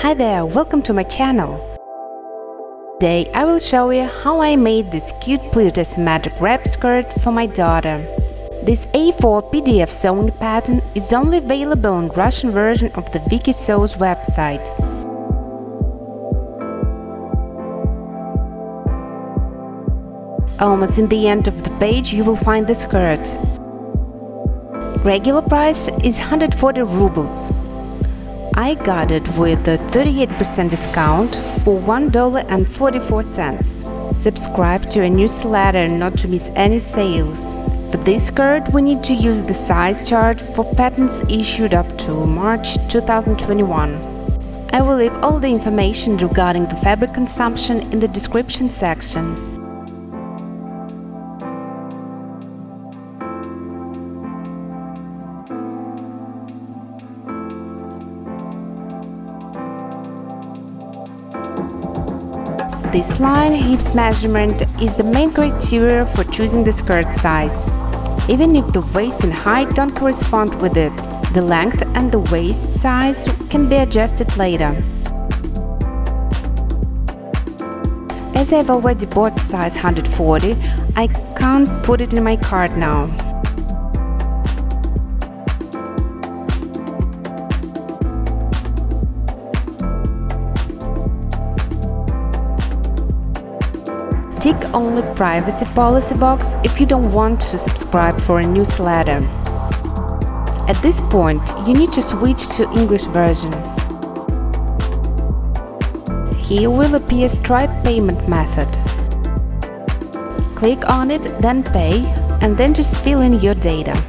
Hi there, welcome to my channel. Today I will show you how I made this cute pleated symmetric wrap skirt for my daughter. This A4 PDF sewing pattern is only available on Russian version of the Wiki Sews website. Almost in the end of the page you will find the skirt. Regular price is 140 rubles. I got it with a 38% discount for $1.44. Subscribe to a newsletter not to miss any sales. For this skirt we need to use the size chart for patterns issued up to March 2021. I will leave all the information regarding the fabric consumption in the description section. This line hips measurement is the main criteria for choosing the skirt size. Even if the waist and height don't correspond with it, the length and the waist size can be adjusted later. As I've already bought size 140, I can't put it in my cart now. Tick only privacy policy box if you don't want to subscribe for a newsletter. At this point, you need to switch to English version. Here will appear Stripe payment method. Click on it, then pay, and then just fill in your data.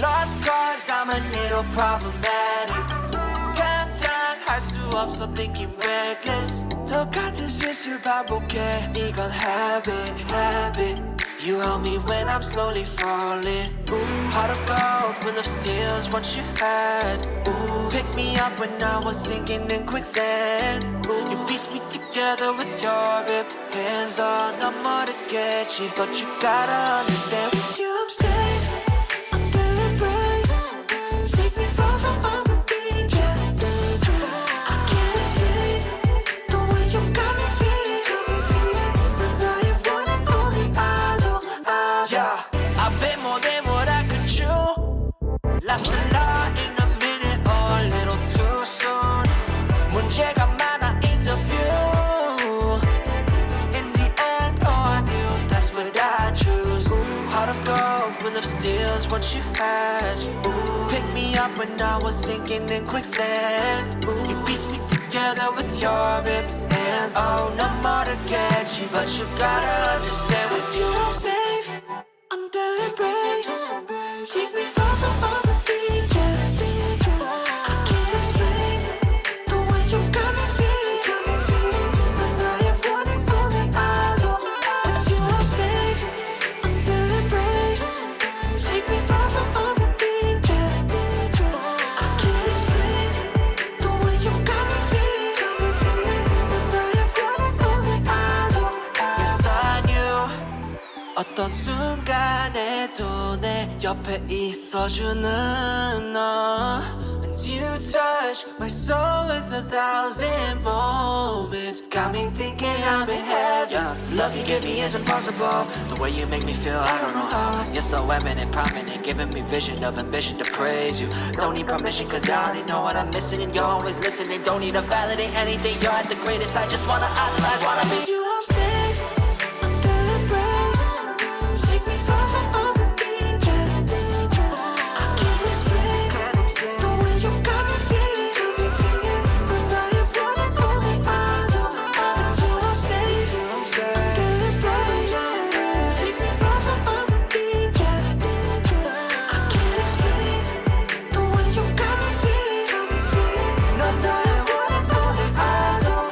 lost cause I'm a little problematic. 감당할 수 없어 thinking reckless. 똑같은 실수를 반복해. 이건 habit. You help me when I'm slowly falling. Heart of gold, will of steel is what you had. Pick me up when I was sinking in quicksand. You piece me together with your ripped hands. Oh, no more to get you, but you gotta understand. With you I'm safe, under embrace. Take me far from all the danger. I can't explain the way you got me feeling. And I have one and only idol. Yeah, I've been more than what I could chew. Lost a lot in a minute or a little too soon. 문제가 많아 interview. In the end, oh I knew that's what I choose. Heart of gold, will of steel is what you had. Pick me up when I was sinking in quicksand. You piece me together with your ripped hands. Oh, no more to get you, but you gotta understand. With you I'm safe, under embrace. Take me far from all the danger. I can't explain the way you got me feeling. And I have one and only idol. With you I'm safe, under embrace. Take me far from all the danger. I can't explain the way you got me feeling. And I have one and only idol. Yes I knew 어떤 순간에도 내 옆에 있어주는 너. And you touch my soul with 1,000 moments. Got me thinking I'm in heaven. Love you give me is impossible. The way you make me feel, I don't know how. You're so eminent, prominent, giving me vision of ambition to praise you. Don't need permission cause I already know what I'm missing. And you're always listening, don't need to validate anything. You're at the greatest, I just wanna idolize, wanna be you. I'm safe, under embrace. Take me far from all the danger. I can't explain the way you got me feeling. And I have one and only idol. With you I'm safe, under embrace. Take me far from all the danger. I can't explain the way you got me feeling. And I have one and only idol.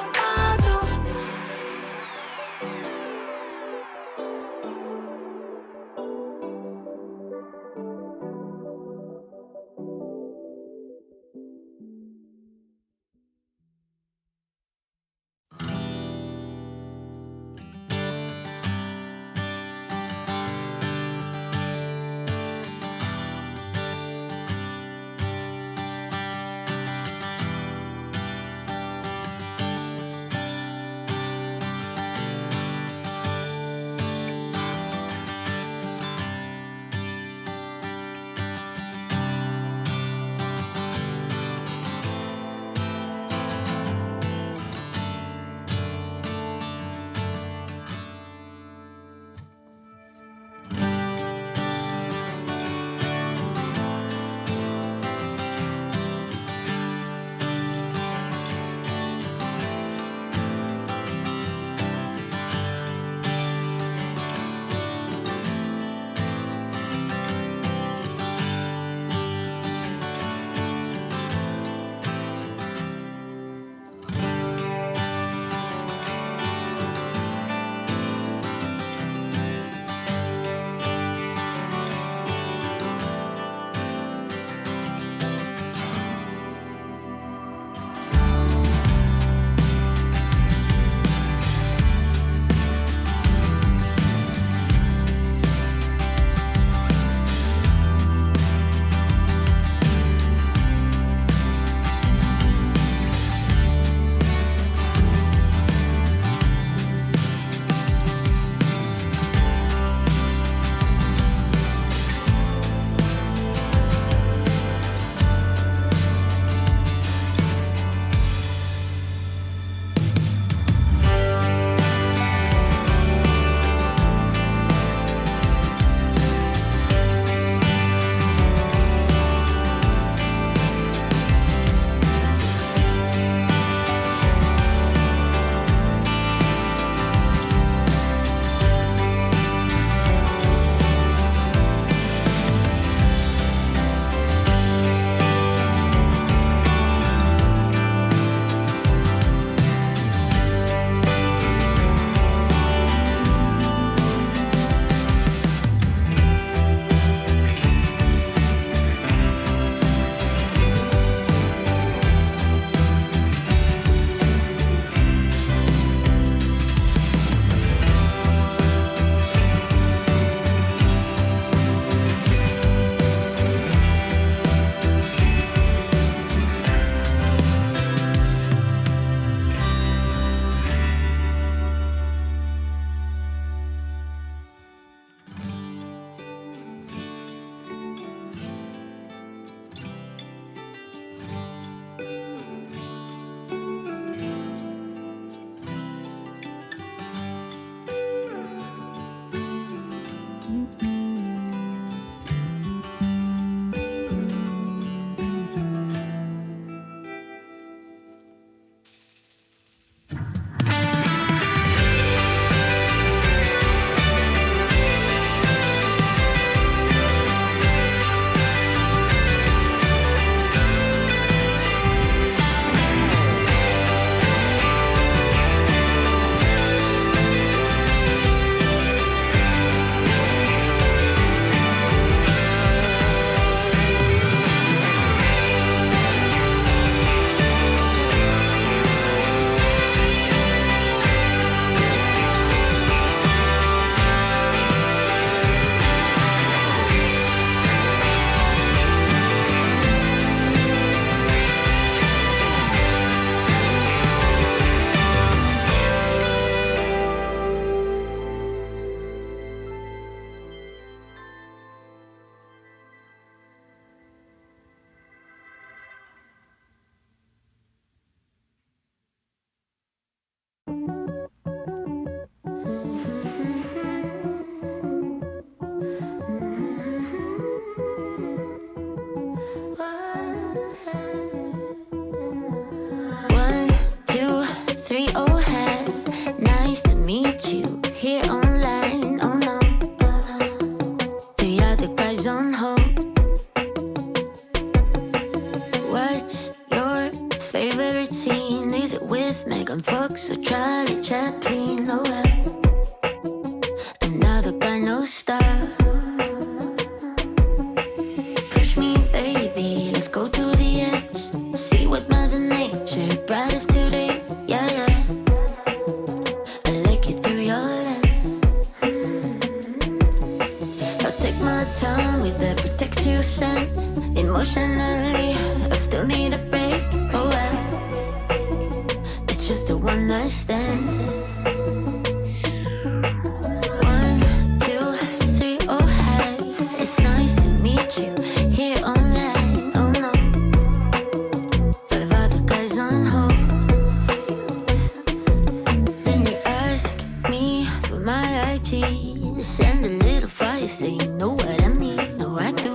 IG, send a little fire, say you know what I mean. No, I do,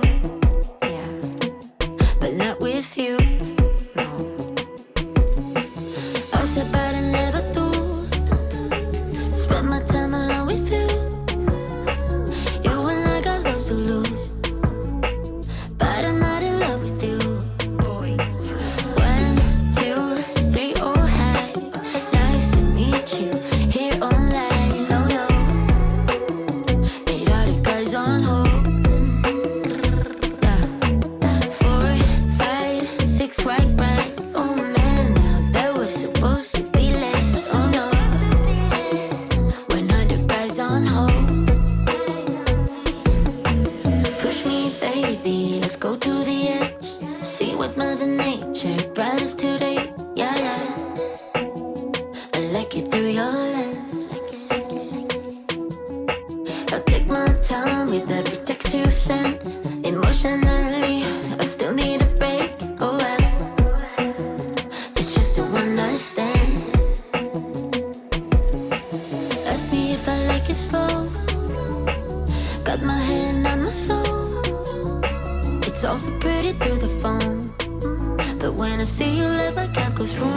Yeah. but not with you. I said, but I never do. Spend my time alone with you. You and I got lost to lose, but I'm not in love with you. 1, 2, 3, oh hi, nice to meet you. Here online, no no. Need all the guys on hold. Yeah. 4, 5, 6, white bright. Oh man, now that was supposed to be less. Oh no, when other guys on hold. Push me, baby, let's go to the edge. See what Mother Nature brought us today. Yeah, yeah. I like it through your lens. I'll take my time with every text you send. Emotionally, I still need a break. Oh well, it's just a one night stand. Ask me if I like it slow. Got my hand on my soul. It's all so pretty through the phone, but when I see you live, I can't go through.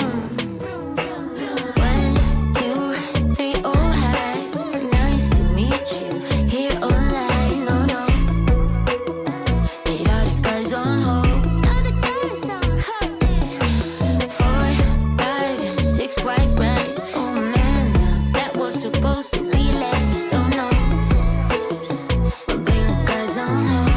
1, 2, 3, oh hi, nice to meet you. Here online, no no. Need all the guys on hold. 4, 5, 6, white bright. Oh man, that was supposed to be left. Oh no, when baby guys on hold.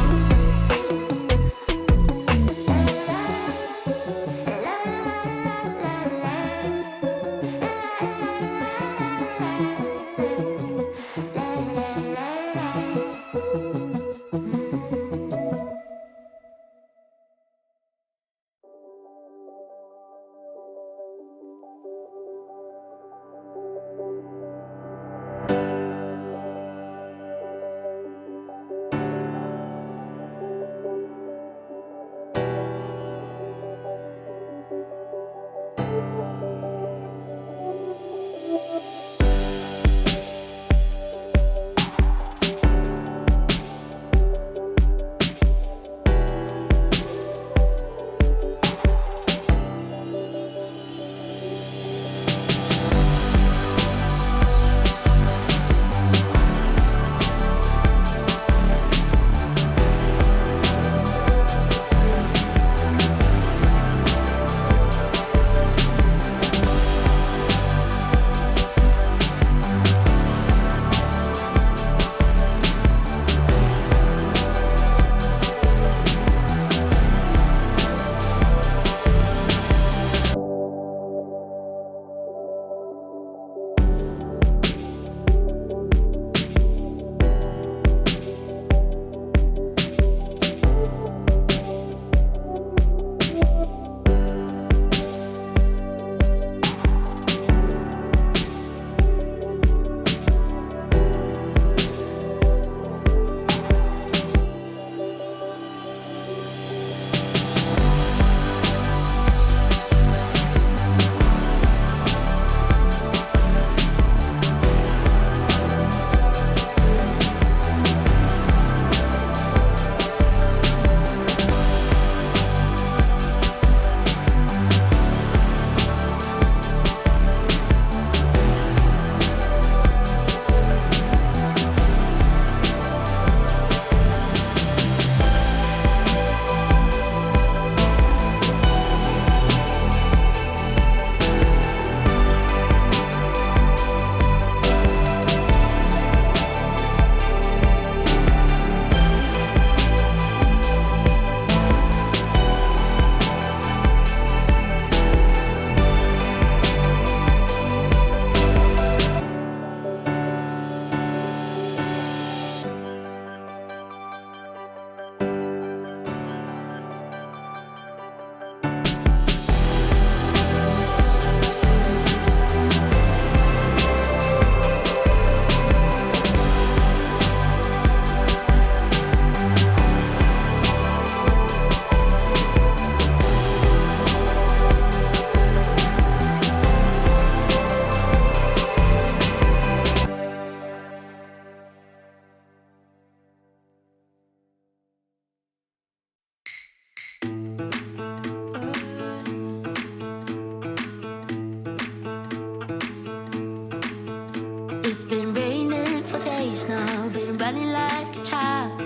running like a child.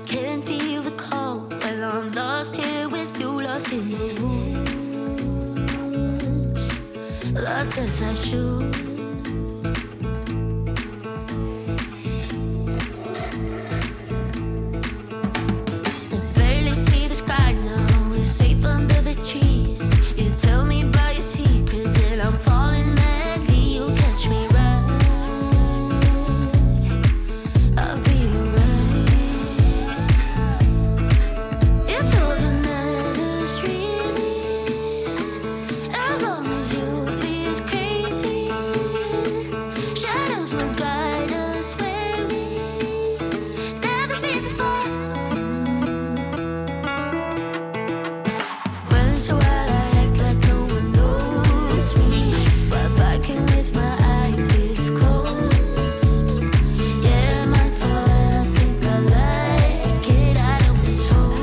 Can't feel the cold. Well, I'm lost here with you, lost in the woods, lost as I should. I barely see the sky now. We're safe under the trees. You tell me about your secrets, and I'm falling madly. You catch me right, I'll be alright. It's all that matters, really, as long as you be as crazy. Shadows will guide us where we never been before. Once in a while I act like no one knows me, while backing with my eyelids closed. Yeah, my fault, I think I like it, I don't be told.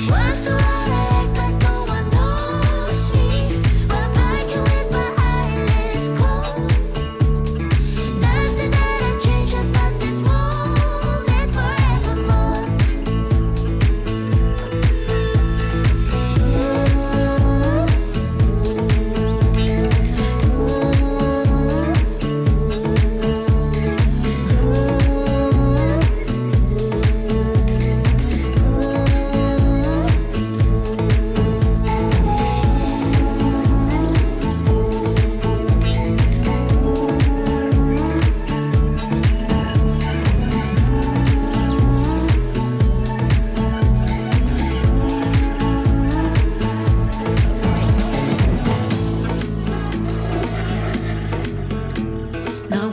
Once in a while I act like no one knows me, while backing with my eyelids closed. Nothing that I change about this moment forevermore. Now